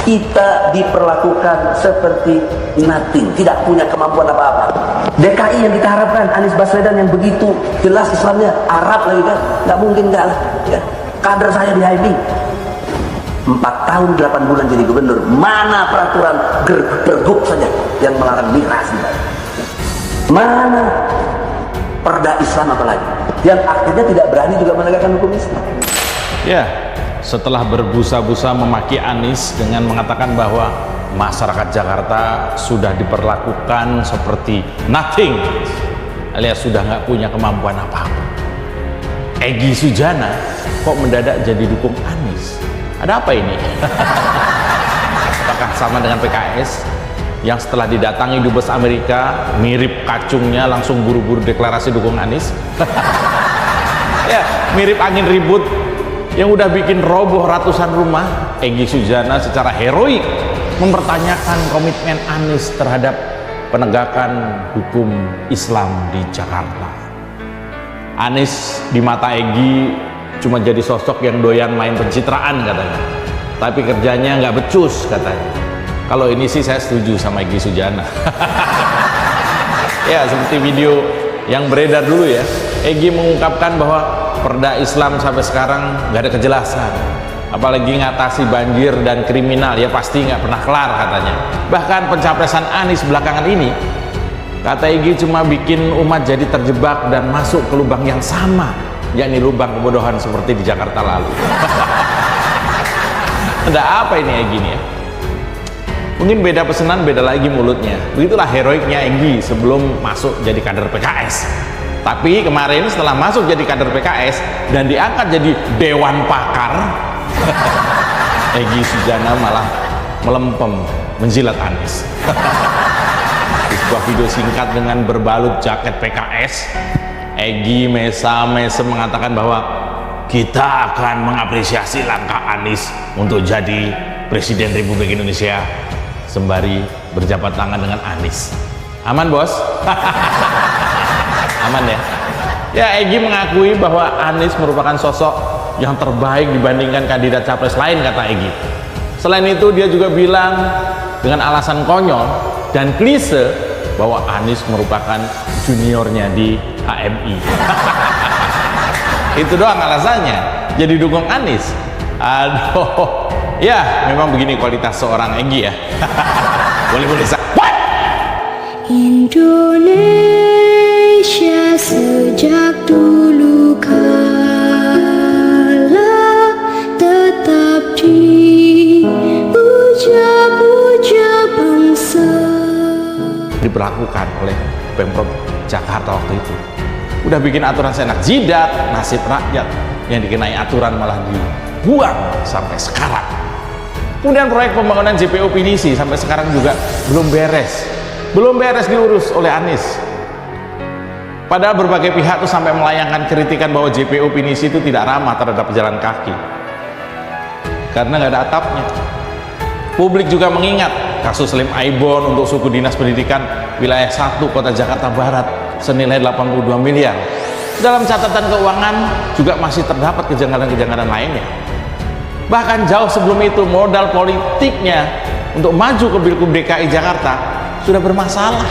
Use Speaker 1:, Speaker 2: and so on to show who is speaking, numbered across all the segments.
Speaker 1: Kita diperlakukan seperti nothing, tidak punya kemampuan apa-apa. DKI yang kita harapkan, Anies Baswedan yang begitu jelas Islamnya, Arab lagi kan, nggak mungkin nggak lah. Ya. Kader saya di HMI 4 tahun 8 bulan jadi gubernur, mana peraturan pergub saja yang melarang miras? Mana perda Islam apalagi yang akhirnya tidak berani juga menegakkan hukum Islam?
Speaker 2: Ya, setelah berbusa-busa memaki Anies dengan mengatakan bahwa masyarakat Jakarta sudah diperlakukan seperti nothing, alias sudah nggak punya kemampuan apa-apa, Egy Sujana kok mendadak jadi dukung Anies? Ada apa ini? Apakah sama dengan PKS yang setelah didatangi dubes Amerika mirip kacungnya langsung buru-buru deklarasi dukung Anies? Ya, mirip angin ribut yang udah bikin roboh ratusan rumah. Egy Sujana secara heroik mempertanyakan komitmen Anies terhadap penegakan hukum Islam di Jakarta. Anies di mata Egy cuma jadi sosok yang doyan main pencitraan katanya, tapi kerjanya nggak becus katanya. Kalau ini sih saya setuju sama Egy Sujana. Ya, seperti video yang beredar dulu ya, Egy mengungkapkan bahwa perda Islam sampai sekarang nggak ada kejelasan, apalagi ngatasi banjir dan kriminal ya pasti nggak pernah kelar katanya. Bahkan pencapresan Anies belakangan ini, kata Egy, cuma bikin umat jadi terjebak dan masuk ke lubang yang sama, yakni lubang kebodohan seperti di Jakarta lalu. Ada apa ini Egy ini ya? Mungkin beda pesanan, beda lagi mulutnya. Begitulah heroiknya Egy sebelum masuk jadi kader PKS. Tapi kemarin setelah masuk jadi kader PKS dan diangkat jadi Dewan Pakar, Egy Sujana malah melempem menjilat Anies. Di sebuah video singkat dengan berbalut jaket PKS, Egy mesam-mesem mengatakan bahwa kita akan mengapresiasi langkah Anies untuk jadi Presiden Republik Indonesia, sembari berjabat tangan dengan Anies. Aman bos? Aman ya? Ya, Egy mengakui bahwa Anies merupakan sosok yang terbaik dibandingkan kandidat capres lain, kata Egy. Selain itu dia juga bilang dengan alasan konyol dan klise bahwa Anies merupakan juniornya di HMI. Itu doang alasannya jadi dukung Anies. Aduh, ya memang begini kualitas seorang Egy ya. Boleh-boleh
Speaker 3: Indonesia sejak dulu kala tetap dipuja-puja bangsa.
Speaker 2: Diberlakukan oleh Pemprov Jakarta waktu itu. Udah bikin aturan seenak jidat, nasib rakyat yang dikenai aturan malah dibuang sampai sekarang. Kemudian proyek pembangunan JPO Pinisi sampai sekarang juga belum beres diurus oleh Anies. Padahal berbagai pihak tuh sampai melayangkan kritikan bahwa JPO Pinisi itu tidak ramah terhadap pejalan kaki karena nggak ada atapnya. Publik juga mengingat kasus lem Aibon untuk suku dinas pendidikan wilayah 1 kota Jakarta Barat senilai 82 miliar. Dalam catatan keuangan juga masih terdapat kejanggalan-kejanggalan lainnya. Bahkan jauh sebelum itu modal politiknya untuk maju ke Pilgub DKI Jakarta sudah bermasalah.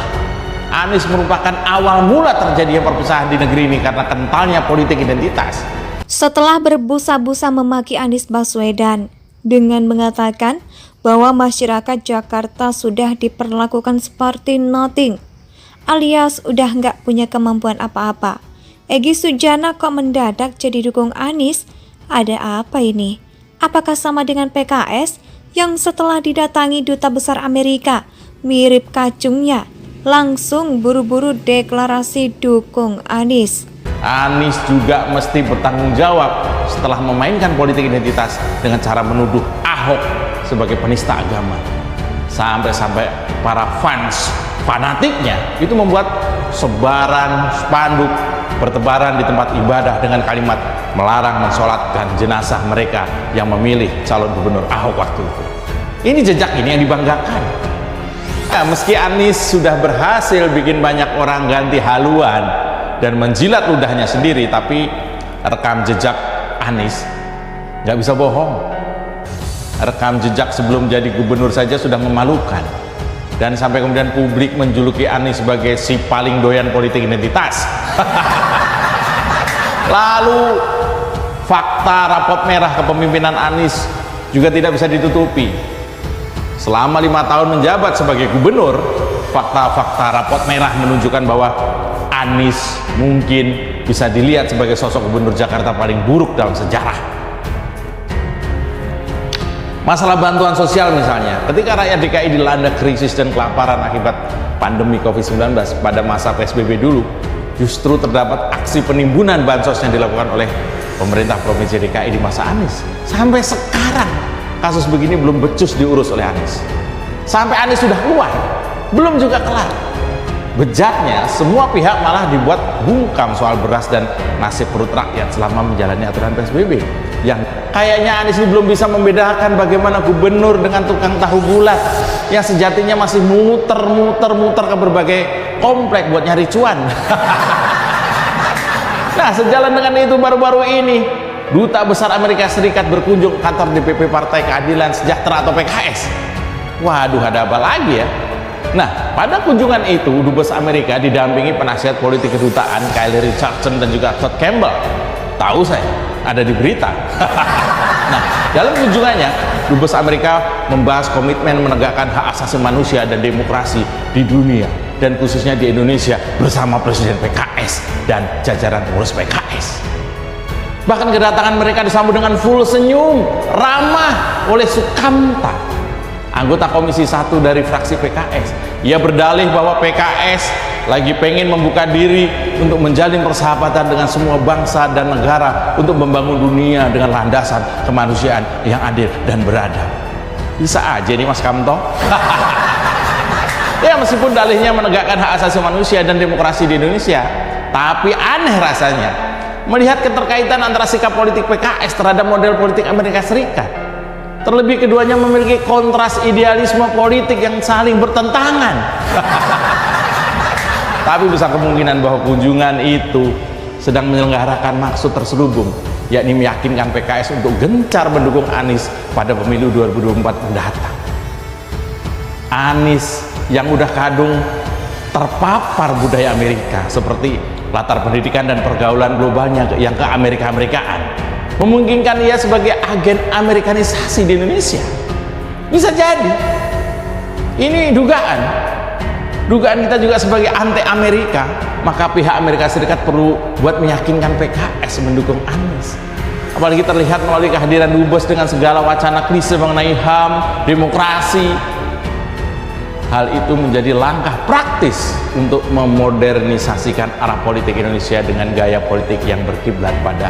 Speaker 2: Anies merupakan awal mula terjadinya perpecahan di negeri ini karena kentalnya politik identitas.
Speaker 4: Setelah berbusa-busa memaki Anies Baswedan dengan mengatakan bahwa masyarakat Jakarta sudah diperlakukan seperti nothing, alias udah nggak punya kemampuan apa-apa, Egy Sujana kok mendadak jadi dukung Anies? Ada apa ini? Apakah sama dengan PKS yang setelah didatangi duta besar Amerika mirip kacungnya langsung buru-buru deklarasi dukung Anies?
Speaker 2: Anies juga mesti bertanggung jawab setelah memainkan politik identitas dengan cara menuduh Ahok sebagai penista agama. Sampai-sampai para fanatiknya itu membuat sebaran spanduk bertebaran di tempat ibadah dengan kalimat melarang mensolatkan jenazah mereka yang memilih calon gubernur Ahok waktu itu. Ini jejak ini yang dibanggakan. Ya, meski Anies sudah berhasil bikin banyak orang ganti haluan dan menjilat ludahnya sendiri, tapi rekam jejak Anies nggak bisa bohong. rekam jejak sebelum jadi gubernur saja sudah memalukan, dan sampai kemudian publik menjuluki Anies sebagai si paling doyan politik identitas. Lalu fakta rapot merah kepemimpinan Anies juga tidak bisa ditutupi. Selama 5 tahun menjabat sebagai gubernur, fakta-fakta rapot merah menunjukkan bahwa Anies mungkin bisa dilihat sebagai sosok gubernur Jakarta paling buruk dalam sejarah. Masalah bantuan sosial misalnya, ketika rakyat DKI dilanda krisis dan kelaparan akibat pandemi COVID-19 pada masa PSBB dulu, justru terdapat aksi penimbunan bansos yang dilakukan oleh pemerintah Provinsi DKI di masa Anies. Sampai sekarang kasus begini belum becus diurus oleh Anies. Sampai Anies sudah keluar, belum juga kelar. Bejatnya, semua pihak malah dibuat bungkam soal beras dan nasib perut rakyat selama menjalani aturan PSBB. Yang kayaknya Anies ini belum bisa membedakan bagaimana gubernur dengan tukang tahu bulat yang sejatinya masih muter-muter ke berbagai komplek buat nyari cuan. Nah, sejalan dengan itu, baru-baru ini Duta Besar Amerika Serikat berkunjung kantor DPP Partai Keadilan Sejahtera atau PKS. Waduh, ada apa lagi ya? Nah, pada kunjungan itu, Dubes Amerika didampingi penasihat politik kedutaan Kyle Richardson dan juga Todd Campbell. Tahu saya, ada di berita. Nah, dalam kunjungannya, Dubes Amerika membahas komitmen menegakkan hak asasi manusia dan demokrasi di dunia, dan khususnya di Indonesia bersama Presiden PKS dan jajaran pengurus PKS. Bahkan kedatangan mereka disambut dengan full senyum, ramah oleh Sukamta, anggota Komisi 1 dari fraksi PKS. Ia berdalih bahwa PKS lagi pengen membuka diri untuk menjalin persahabatan dengan semua bangsa dan negara untuk membangun dunia dengan landasan kemanusiaan yang adil dan beradab. Bisa aja nih Mas Kamto. Ya, meskipun dalihnya menegakkan hak asasi manusia dan demokrasi di Indonesia, tapi aneh rasanya melihat keterkaitan antara sikap politik PKS terhadap model politik Amerika Serikat. Terlebih keduanya memiliki kontras idealisme politik yang saling bertentangan. Tapi besar kemungkinan bahwa kunjungan itu sedang menyelenggarakan maksud terselubung, yakni meyakinkan PKS untuk gencar mendukung Anies pada pemilu 2024 mendatang. Anies yang udah kadung terpapar budaya Amerika seperti latar pendidikan dan pergaulan globalnya yang ke Amerika-Amerikaan, memungkinkan ia sebagai agen Amerikanisasi di Indonesia. Bisa jadi ini dugaan kita juga sebagai anti Amerika, maka pihak Amerika Serikat perlu buat meyakinkan PKS mendukung Anies. Apalagi terlihat melalui kehadiran Dubes dengan segala wacana klise mengenai HAM, demokrasi. Hal itu menjadi langkah praktis untuk memodernisasikan arah politik Indonesia dengan gaya politik yang berkiblat pada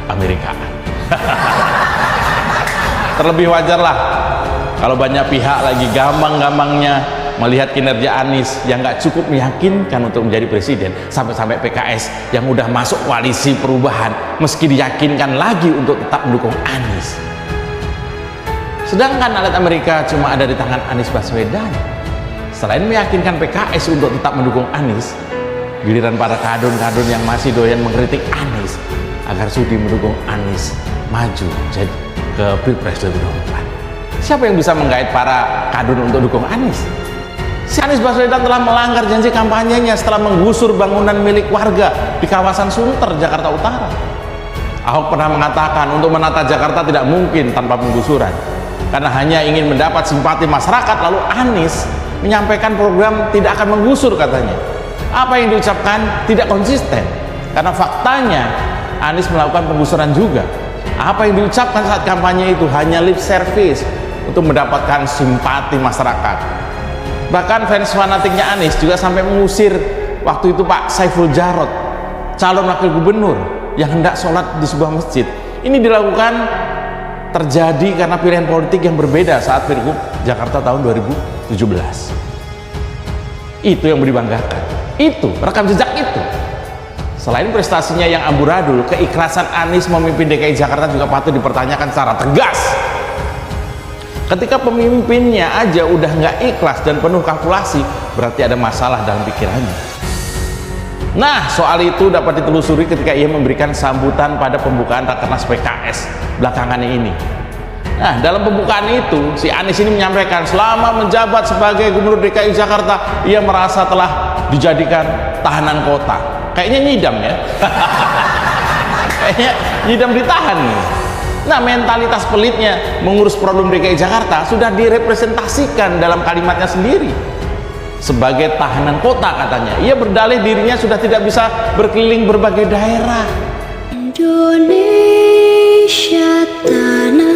Speaker 2: Amerikaan. Terlebih wajarlah kalau banyak pihak lagi gampang-gampangnya melihat kinerja Anies yang gak cukup meyakinkan untuk menjadi presiden, sampai-sampai PKS yang udah masuk koalisi perubahan meski diyakinkan lagi untuk tetap mendukung Anies. Sedangkan alat Amerika cuma ada di tangan Anies Baswedan. Selain meyakinkan PKS untuk tetap mendukung Anies, giliran para kadun-kadun yang masih doyan mengkritik Anies agar sudi mendukung Anies maju jadi ke Pilpres 2024. Siapa yang bisa menggait para kadun untuk dukung Anies? Si Anies Baswedan telah melanggar janji kampanyenya setelah menggusur bangunan milik warga di kawasan Sunter, Jakarta Utara. Ahok pernah mengatakan untuk menata Jakarta tidak mungkin tanpa penggusuran, karena hanya ingin mendapat simpati masyarakat. Lalu Anies menyampaikan program tidak akan menggusur katanya. Apa yang diucapkan tidak konsisten, karena faktanya Anies melakukan penggusuran juga. Apa yang diucapkan saat kampanye itu hanya lip service untuk mendapatkan simpati masyarakat. Bahkan fans fanatiknya Anies juga sampai mengusir waktu itu Pak Saiful Jarod, calon wakil gubernur yang hendak sholat di sebuah masjid. Ini dilakukan terjadi karena pilihan politik yang berbeda saat Pilgub Jakarta tahun 2017. Itu yang dibanggakan, itu rekam jejak itu. Selain prestasinya yang amburadul, keikhlasan Anies memimpin DKI Jakarta juga patut dipertanyakan secara tegas. Ketika pemimpinnya aja udah nggak ikhlas dan penuh kalkulasi, berarti ada masalah dalam pikirannya. Nah, soal itu dapat ditelusuri ketika ia memberikan sambutan pada pembukaan Rakernas PKS belakangan ini. Nah, dalam pembukaan itu, si Anies ini menyampaikan selama menjabat sebagai Gubernur DKI Jakarta, ia merasa telah dijadikan tahanan kota. Kayaknya nyidam ya. Kayaknya nyidam ditahan nih. Nah, mentalitas pelitnya mengurus problem DKI Jakarta sudah direpresentasikan dalam kalimatnya sendiri. Sebagai tahanan kota katanya, ia berdalih dirinya sudah tidak bisa berkeliling berbagai daerah.
Speaker 3: Indonesia tanah